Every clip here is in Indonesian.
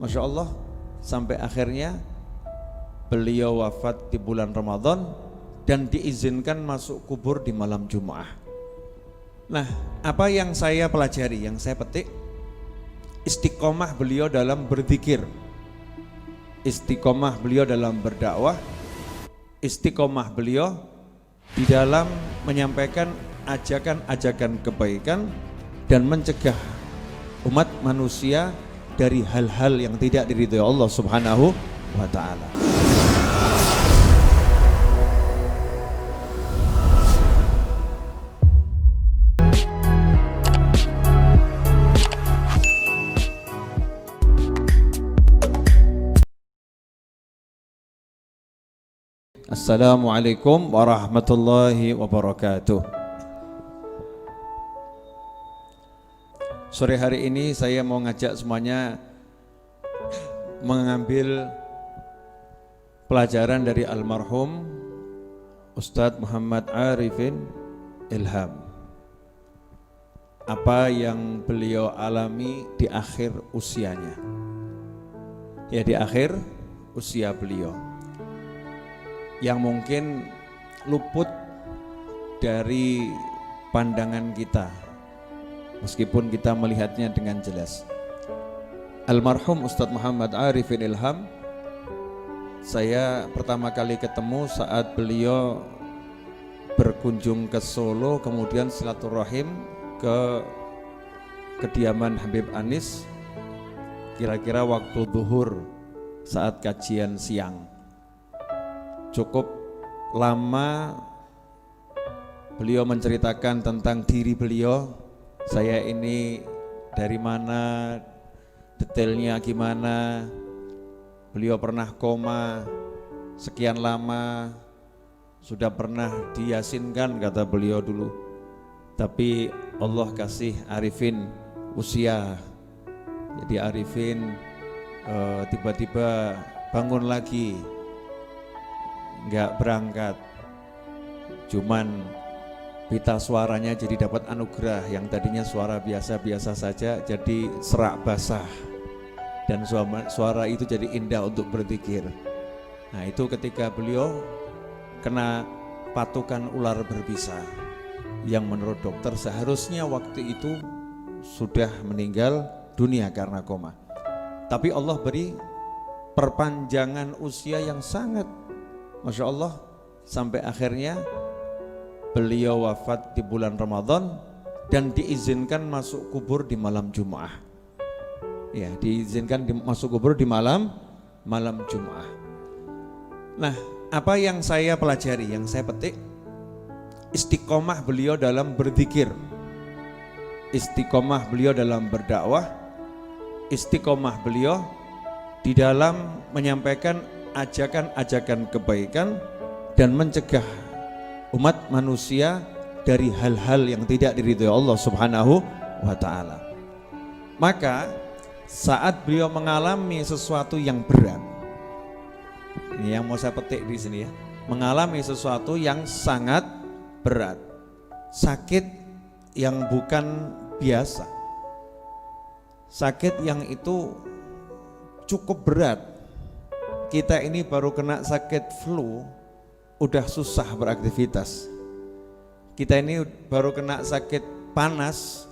Masya Allah, sampai akhirnya beliau wafat di bulan Ramadan dan diizinkan masuk kubur di malam Jumat. Nah, apa yang saya pelajari, yang saya petik, istiqomah beliau dalam berzikir, istiqomah beliau dalam berdakwah, istiqomah beliau di dalam menyampaikan ajakan-ajakan kebaikan dan mencegah umat manusia dari hal-hal yang tidak diridhoi Allah Subhanahu wa ta'ala. Assalamualaikum warahmatullahi wabarakatuh. Sore hari ini saya mau ngajak semuanya mengambil pelajaran dari almarhum Ustadz Muhammad Arifin Ilham. Apa yang beliau alami di akhir usianya, ya di akhir usia beliau, yang mungkin luput dari pandangan kita meskipun kita melihatnya dengan jelas. Almarhum Ustadz Muhammad Arifin Ilham, saya pertama kali ketemu saat beliau berkunjung ke Solo, kemudian silaturahim ke kediaman Habib Anis, kira-kira waktu zuhur saat kajian siang. Cukup lama beliau menceritakan tentang diri beliau. Saya ini dari mana, detailnya gimana. Beliau pernah koma sekian lama, sudah pernah diyasinkan kata beliau dulu. Tapi Allah kasih Arifin usia. Jadi Arifin tiba-tiba bangun lagi, nggak berangkat, cuman pita suaranya jadi dapat anugerah. Yang tadinya suara biasa-biasa saja jadi serak basah, dan suara itu jadi indah untuk berzikir. Nah, itu ketika beliau kena patukan ular berbisa yang menurut dokter seharusnya waktu itu sudah meninggal dunia karena koma. Tapi Allah beri perpanjangan usia yang sangat Masya Allah, sampai akhirnya beliau wafat di bulan Ramadan dan diizinkan masuk kubur di malam Jumat. Ya, diizinkan masuk kubur di malam Jumat. Nah, apa yang saya pelajari, yang saya petik, istiqomah beliau dalam berzikir, istiqomah beliau dalam berdakwah, istiqomah beliau di dalam menyampaikan ajakan-ajakan kebaikan dan mencegah umat manusia dari hal-hal yang tidak diridhoi Allah Subhanahu wa ta'ala. Maka saat beliau mengalami sesuatu yang berat, ini yang mau saya petik di sini ya, mengalami sesuatu yang sangat berat, sakit yang bukan biasa, sakit yang itu cukup berat. Kita ini baru kena sakit flu udah susah beraktivitas. Kita ini baru kena sakit panas,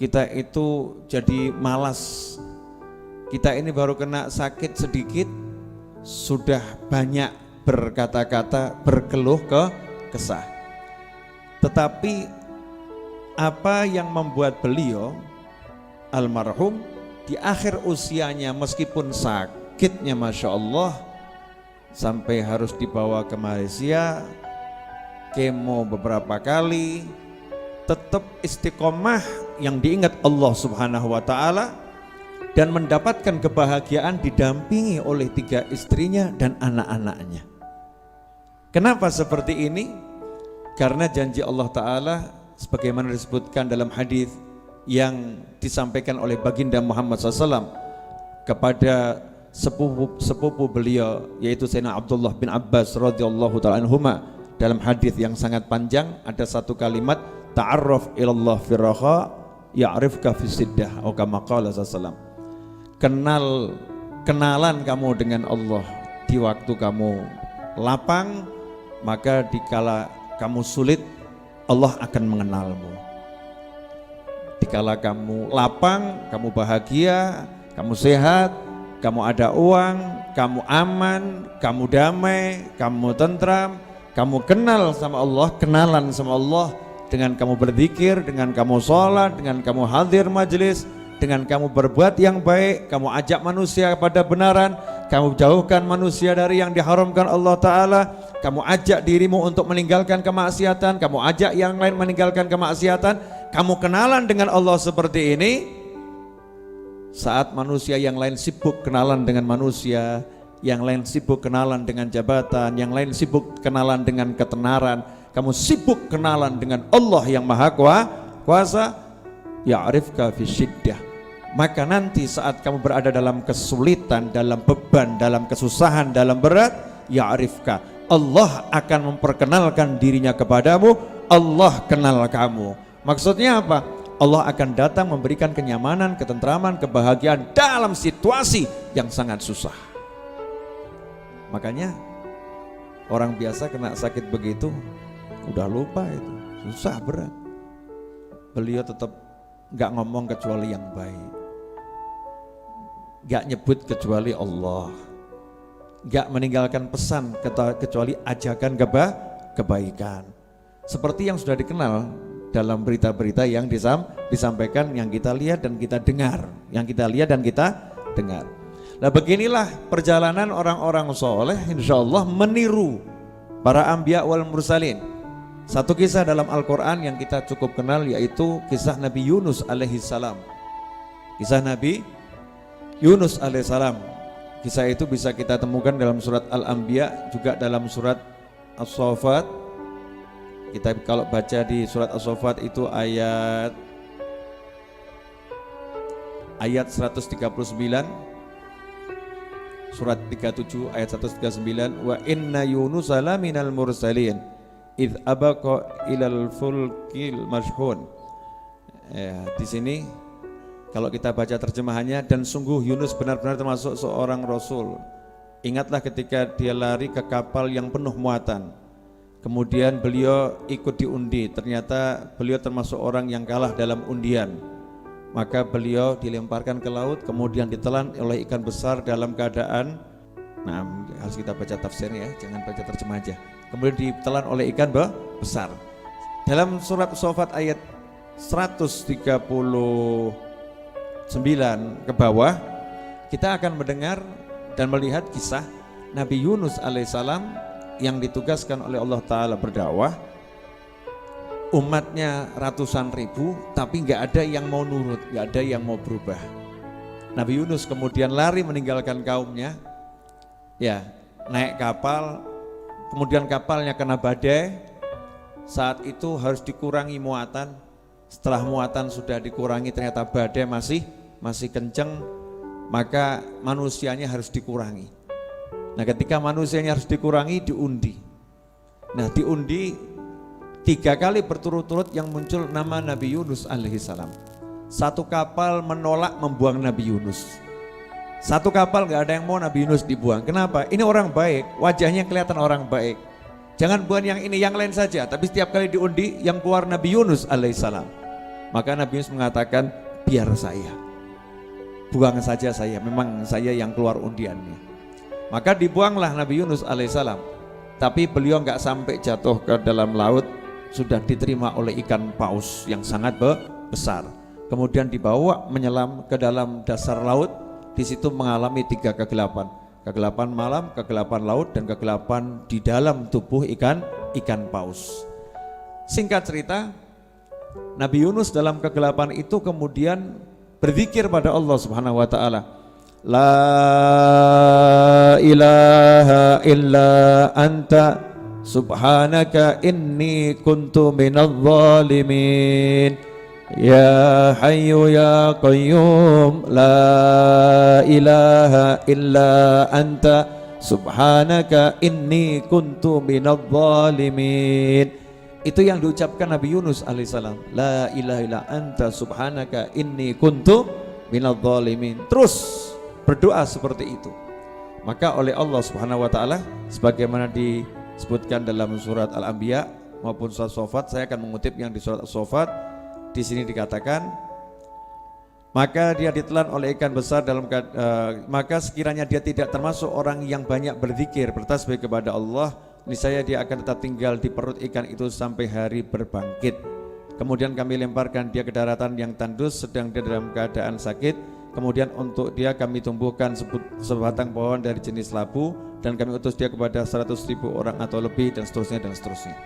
kita itu jadi malas. Kita ini baru kena sakit sedikit, sudah banyak berkata-kata, berkeluh kesah. Tetapi apa yang membuat beliau almarhum di akhir usianya, meskipun sakitnya Masya Allah, sampai harus dibawa ke Malaysia, kemo beberapa kali, tetap istiqomah yang diingat Allah Subhanahu wa ta'ala dan mendapatkan kebahagiaan didampingi oleh 3 istrinya dan anak-anaknya. Kenapa seperti ini? Karena janji Allah Ta'ala sebagaimana disebutkan dalam hadis yang disampaikan oleh baginda Muhammad SAW kepada sepupu beliau, yaitu Sayyidina Abdullah bin Abbas radhiyallahu ta'ala anhuma. Dalam hadis yang sangat panjang ada satu kalimat, ta'arraf ilallah firraha ya'rifka fi siddah, atau kama qala sallallahu. Kenal kenalan kamu dengan Allah di waktu kamu lapang, maka dikala kamu sulit Allah akan mengenalmu. Dikala kamu lapang, kamu bahagia, kamu sehat, kamu ada uang, kamu aman, kamu damai, kamu tentram, kamu kenal sama Allah, kenalan sama Allah dengan kamu berzikir, dengan kamu sholat, dengan kamu hadir majelis, dengan kamu berbuat yang baik, kamu ajak manusia kepada kebenaran, kamu jauhkan manusia dari yang diharamkan Allah Ta'ala, kamu ajak dirimu untuk meninggalkan kemaksiatan, kamu ajak yang lain meninggalkan kemaksiatan, kamu kenalan dengan Allah seperti ini. Saat manusia yang lain sibuk kenalan dengan manusia, yang lain sibuk kenalan dengan jabatan, yang lain sibuk kenalan dengan ketenaran, kamu sibuk kenalan dengan Allah yang Maha Kuasa, ya'rifka fi syiddah. Maka nanti saat kamu berada dalam kesulitan, dalam beban, dalam kesusahan, dalam berat, ya'rifka, Allah akan memperkenalkan dirinya kepadamu, Allah kenal kamu. Maksudnya apa? Allah akan datang memberikan kenyamanan, ketentraman, kebahagiaan dalam situasi yang sangat susah. Makanya orang biasa kena sakit begitu udah lupa itu, susah berat. Beliau tetap gak ngomong kecuali yang baik, gak nyebut kecuali Allah, gak meninggalkan pesan kecuali ajakan kebaikan. Seperti yang sudah dikenal dalam berita-berita yang disampaikan, yang kita lihat dan kita dengar, yang kita lihat dan kita dengar. Nah, beginilah perjalanan orang-orang soleh, insya Allah meniru para anbiya wal mursalin. Satu kisah dalam Al-Quran yang kita cukup kenal, yaitu kisah Nabi Yunus alaihissalam. Kisah Nabi Yunus alaihissalam. Kisah itu bisa kita temukan dalam surat Al-Anbiya, juga dalam surat As-Saffat. Kita kalau baca di surat As-Saffat itu ayat 139, surat 37 ayat 139, wa inna Yunus laminal mursalin idh abaqa ilal fulkil mashhun. Di sini kalau kita baca terjemahannya, dan sungguh Yunus benar-benar termasuk seorang rasul. Ingatlah ketika dia lari ke kapal yang penuh muatan. Kemudian beliau ikut diundi, ternyata beliau termasuk orang yang kalah dalam undian. Maka beliau dilemparkan ke laut, kemudian ditelan oleh ikan besar dalam keadaan, nah harus kita baca tafsirnya ya, jangan baca terjemah aja. Kemudian ditelan oleh ikan besar. Dalam surat As-Saffat ayat 139 ke bawah, kita akan mendengar dan melihat kisah Nabi Yunus alaihissalam yang ditugaskan oleh Allah Ta'ala berdakwah. Umatnya ratusan ribu, tapi gak ada yang mau nurut, gak ada yang mau berubah. Nabi Yunus kemudian lari meninggalkan kaumnya, ya naik kapal, kemudian kapalnya kena badai. Saat itu harus dikurangi muatan. Setelah muatan sudah dikurangi, ternyata badai masih kenceng, maka manusianya harus dikurangi. Nah, ketika manusianya harus dikurangi, diundi. Nah, diundi 3 kali berturut-turut yang muncul nama Nabi Yunus alaihissalam. Satu kapal menolak membuang Nabi Yunus. Satu kapal gak ada yang mau Nabi Yunus dibuang. Kenapa? Ini orang baik, wajahnya kelihatan orang baik. Jangan buang yang ini, yang lain saja. Tapi setiap kali diundi yang keluar Nabi Yunus alaihissalam. Maka Nabi Yunus mengatakan, biar saya, buang saja saya, memang saya yang keluar undiannya. Maka dibuanglah Nabi Yunus alaihissalam. Tapi beliau nggak sampai jatuh ke dalam laut, sudah diterima oleh ikan paus yang sangat besar. Kemudian dibawa menyelam ke dalam dasar laut. Di situ mengalami 3 kegelapan. Kegelapan malam, kegelapan laut, dan kegelapan di dalam tubuh ikan paus. Singkat cerita, Nabi Yunus dalam kegelapan itu kemudian berzikir pada Allah Subhanahu wa Ta'ala. La ilaha illa anta subhanaka inni kuntu minadh dhalimin. Ya Hayyu ya Qayyum la ilaha illa anta subhanaka inni kuntu minadh dhalimin. Itu yang diucapkan Nabi Yunus alaihissalam. La ilaha illa anta subhanaka inni kuntu minadh dhalimin. Terus berdoa seperti itu. Maka oleh Allah Subhanahu wa taala sebagaimana disebutkan dalam surat Al-Anbiya maupun surat Shofat, saya akan mengutip yang di surat Shofat. Di sini dikatakan, maka dia ditelan oleh ikan besar maka sekiranya dia tidak termasuk orang yang banyak berzikir bertasbih kepada Allah, niscaya dia akan tetap tinggal di perut ikan itu sampai hari berbangkit. Kemudian kami lemparkan dia ke daratan yang tandus sedang dia dalam keadaan sakit. Kemudian untuk dia kami tumbuhkan sebatang pohon dari jenis labu, dan kami utus dia kepada 100.000 orang atau lebih, dan seterusnya dan seterusnya.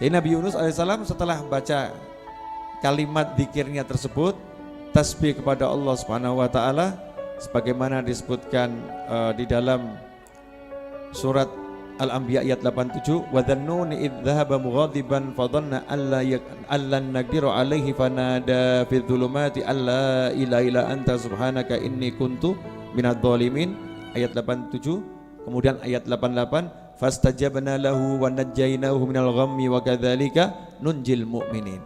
Jadi Nabi Yunus alaihissalam setelah baca kalimat zikirnya tersebut, tasbih kepada Allah Subhanahu wa taala sebagaimana disebutkan di dalam surat Al-Anbiya ayat 87, wa dhannuni idh dhahaba mughadiban fa dhanna allan naqdiru alaihi fanada fi dhulumati alla ilaha illa anta subhanaka inni kuntu minadh dhalimin, ayat 87. Kemudian ayat 88, fastajabna lahu wa najjaynahu minal ghammi wa kadzalika nunjil mu'minin.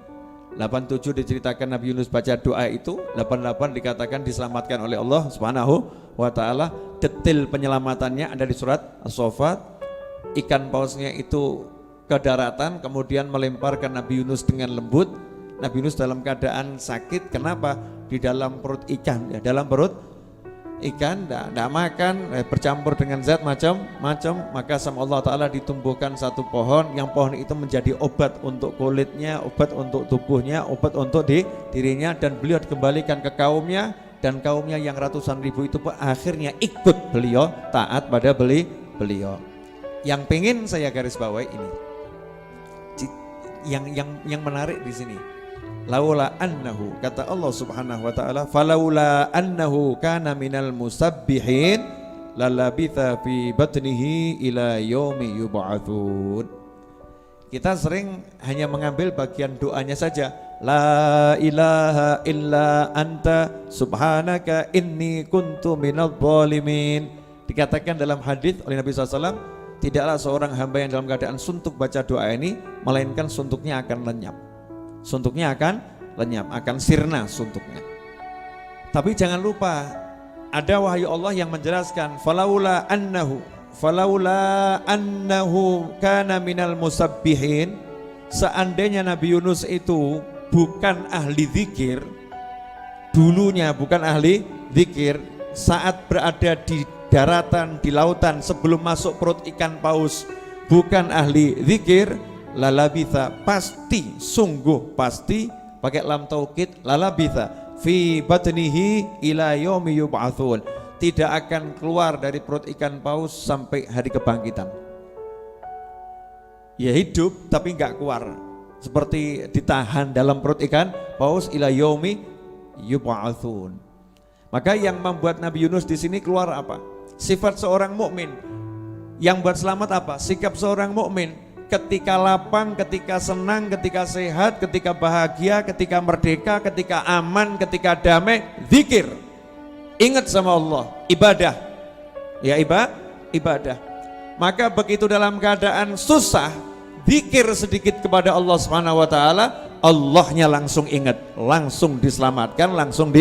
87 diceritakan Nabi Yunus baca doa itu, 88 dikatakan diselamatkan oleh Allah Subhanahu wa taala. Detail penyelamatannya ada di surat As-Saffat. Ikan pausnya itu ke daratan, kemudian melemparkan Nabi Yunus dengan lembut. Nabi Yunus dalam keadaan sakit. Kenapa? Di dalam perut ikan, ya, dalam perut ikan, tidak makan, bercampur dengan zat macam-macam. Maka sama Allah Ta'ala ditumbuhkan satu pohon, yang pohon itu menjadi obat untuk kulitnya, obat untuk tubuhnya, obat untuk dirinya, dan beliau dikembalikan ke kaumnya, dan kaumnya yang ratusan ribu itu akhirnya ikut beliau, taat pada beliau. Yang pengen saya garis bawahi ini, yang menarik di sini, laula annahu, kata Allah Subhanahu wa taala, falaula annahu kana minal musabbihin lalabitha fi batnihi ila yaumi yub'atsun. Kita sering hanya mengambil bagian doanya saja, la ilaha illa anta subhanaka inni kuntu minadh dhalimin. Dikatakan dalam hadis oleh Nabi SAW, tidaklah seorang hamba yang dalam keadaan suntuk baca doa ini, melainkan suntuknya akan lenyap. Suntuknya akan lenyap, akan sirna suntuknya. Tapi jangan lupa, ada wahyu Allah yang menjelaskan, falaula annahu kana minal musabbihin. Seandainya Nabi Yunus itu bukan ahli zikir, dulunya bukan ahli zikir, saat berada di daratan, di lautan, sebelum masuk perut ikan paus, bukan ahli zikir, lalabitha, pasti, sungguh pasti, pakai lam taukid, lalabitha fi batnihi ila yaumi yub'atsun, tidak akan keluar dari perut ikan paus sampai hari kebangkitan. Ya hidup tapi enggak keluar, seperti ditahan dalam perut ikan paus ila yaumi yub'atsun. Maka yang membuat Nabi Yunus di sini keluar apa? Sifat seorang mukmin. Yang buat selamat apa? Sikap seorang mukmin ketika lapang, ketika senang, ketika sehat, ketika bahagia, ketika merdeka, ketika aman, ketika damai, zikir. Ingat sama Allah, ibadah. Ya ibadah. Maka begitu dalam keadaan susah, zikir sedikit kepada Allah Subhanahu wa taala, Allahnya langsung ingat, langsung diselamatkan, langsung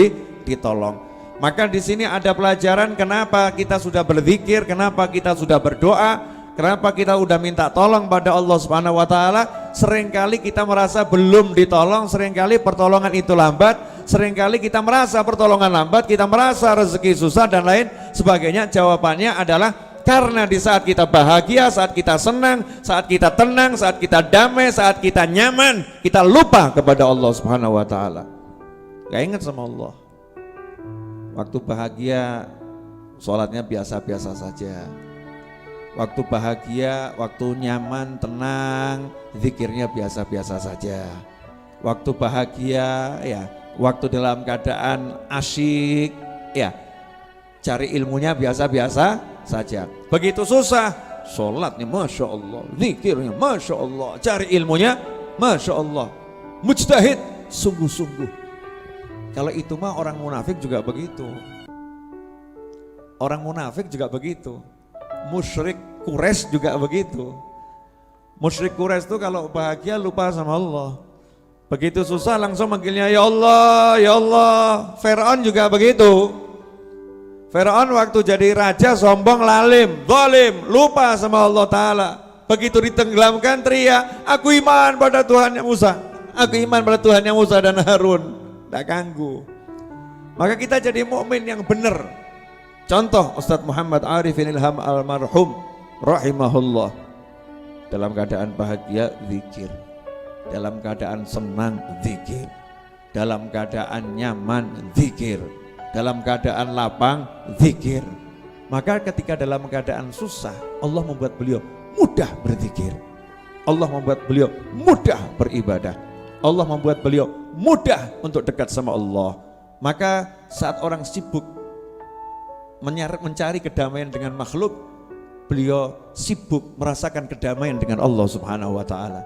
ditolong. Maka di sini ada pelajaran kenapa kita sudah berzikir, kenapa kita sudah berdoa, kenapa kita sudah minta tolong pada Allah Subhanahu wa taala. Seringkali kita merasa belum ditolong, seringkali pertolongan itu lambat, seringkali kita merasa pertolongan lambat, kita merasa rezeki susah dan lain sebagainya. Jawabannya adalah karena di saat kita bahagia, saat kita senang, saat kita tenang, saat kita damai, saat kita nyaman, kita lupa kepada Allah Subhanahu wa taala. Gak ingat sama Allah. Waktu bahagia, sholatnya biasa-biasa saja. Waktu bahagia, waktu nyaman, tenang, zikirnya biasa-biasa saja. Waktu bahagia, ya, waktu dalam keadaan asyik, ya, cari ilmunya biasa-biasa saja. Begitu susah, sholatnya Masya Allah, zikirnya Masya Allah, cari ilmunya Masya Allah, mujtahid, sungguh-sungguh. Kalau itu mah orang munafik juga begitu. Orang munafik juga begitu. Musyrik Quraisy juga begitu. Musyrik Quraisy itu kalau bahagia lupa sama Allah. Begitu susah langsung manggilnya ya Allah, ya Allah. Fir'aun juga begitu. Firaun waktu jadi raja sombong, lalim, zalim, lupa sama Allah Ta'ala. Begitu ditenggelamkan teriak, aku iman pada Tuhan yang Musa, aku iman pada Tuhan yang Musa dan Harun. Tak ganggu. Maka kita jadi mukmin yang benar. Contoh Ustadz Muhammad Arifin Ilham almarhum rahimahullah, dalam keadaan bahagia zikir, dalam keadaan senang zikir, dalam keadaan nyaman zikir, dalam keadaan lapang zikir. Maka ketika dalam keadaan susah, Allah membuat beliau mudah berzikir, Allah membuat beliau mudah beribadah, Allah membuat beliau mudah untuk dekat sama Allah. Maka saat orang sibuk mencari kedamaian dengan makhluk, beliau sibuk merasakan kedamaian dengan Allah Subhanahu wa Ta'ala.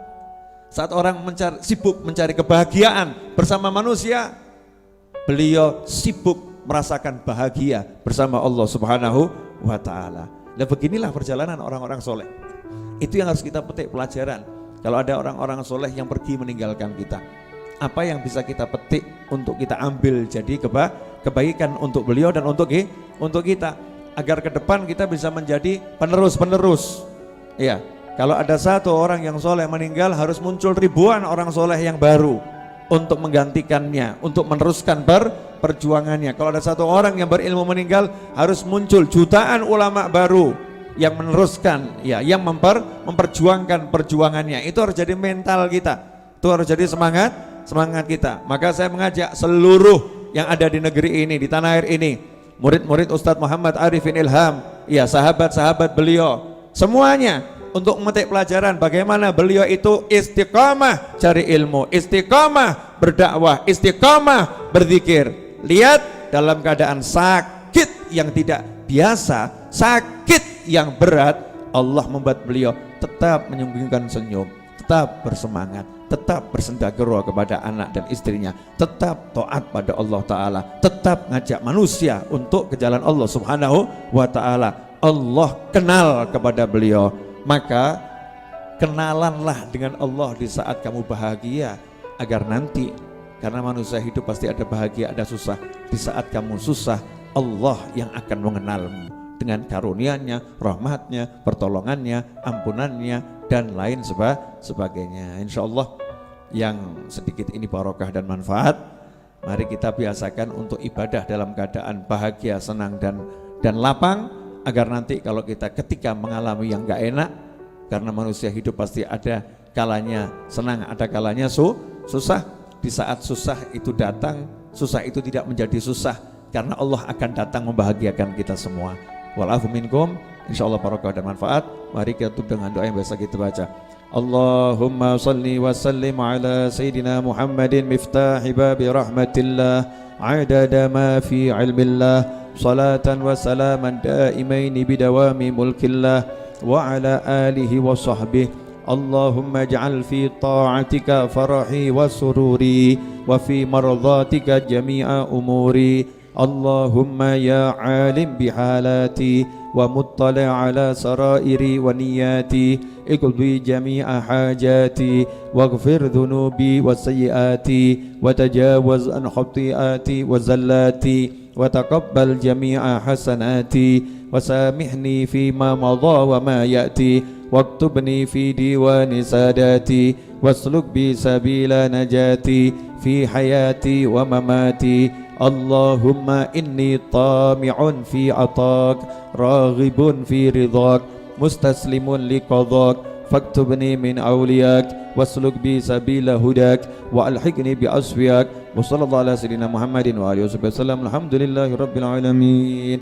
Saat orang sibuk mencari kebahagiaan bersama manusia, beliau sibuk merasakan bahagia bersama Allah Subhanahu wa Ta'ala. Nah, beginilah perjalanan orang-orang soleh. Itu yang harus kita petik pelajaran. Kalau ada orang-orang soleh yang pergi meninggalkan kita, apa yang bisa kita petik untuk kita ambil jadi kebaikan untuk beliau dan untuk kita, agar ke depan kita bisa menjadi penerus-penerus. Ya, kalau ada satu orang yang soleh meninggal, harus muncul ribuan orang soleh yang baru untuk menggantikannya, untuk meneruskan perjuangannya. Kalau ada satu orang yang berilmu meninggal, harus muncul jutaan ulama baru yang meneruskan, ya, yang memperjuangkan perjuangannya. Itu harus jadi mental kita, itu harus jadi semangat kita. Maka saya mengajak seluruh yang ada di negeri ini, di tanah air ini, murid-murid Ustadz Muhammad Arifin Ilham, ya, sahabat-sahabat beliau, semuanya untuk memetik pelajaran bagaimana beliau itu istiqamah cari ilmu, istiqamah berdakwah, istiqamah berzikir. Lihat, dalam keadaan sakit yang tidak biasa, sakit yang berat, Allah membuat beliau tetap menyembunyikan senyum, tetap bersemangat, tetap bersendagero kepada anak dan istrinya, tetap taat pada Allah Ta'ala, tetap ngajak manusia untuk ke jalan Allah Subhanahu wa Ta'ala. Allah kenal kepada beliau. Maka kenalanlah dengan Allah di saat kamu bahagia, agar nanti, karena manusia hidup pasti ada bahagia, ada susah, di saat kamu susah, Allah yang akan mengenalmu dengan karunia-Nya, rahmat-Nya, pertolongannya, ampunannya, dan lain sebagainya. Insya Allah yang sedikit ini barokah dan manfaat. Mari kita biasakan untuk ibadah dalam keadaan bahagia, senang dan lapang, agar nanti kalau kita ketika mengalami yang gak enak, karena manusia hidup pasti ada kalanya senang, ada kalanya susah. Di saat susah itu datang, susah itu tidak menjadi susah, karena Allah akan datang membahagiakan kita semua. Walafu minkum, insyaallah barokah dan manfaat. Mari kita tutup dengan doa yang biasa kita baca. Allahumma salli wa sallim ala Sayyidina Muhammadin miftahi babi rahmatillah, adada ma fi ilmillah, salatan wa salaman daimaini bidawami mulkillah, wa ala alihi wa sahbihi. Allahumma ij'al fi ta'atika farahi wa sururi, wa fi mardatika jami'a umuri. Allahumma ya alim bihalati, wa muttali' ala sarairi wa niyati, iqdi jami'a hajati, waghfir dhunubi wa sayyiati, wa tajawaz an khati'ati wa zallati, wa taqabbal jami'a hasanati, wa samihni fima madha wa ma ya'ti, واكتبني في ديوان ساداتي، واسلك بي سبيل نجاتي في حياتي ومماتي. اللهم إني طامع في عطاك، راغب في رضاك، مستسلم لقضاك، فاكتبني من أولياك، واسلك بي سبيل هداك، وألحقني بأصفياك. وصلى الله على سيدنا محمد وآله وصحبه وسلم. الحمد لله رب العالمين.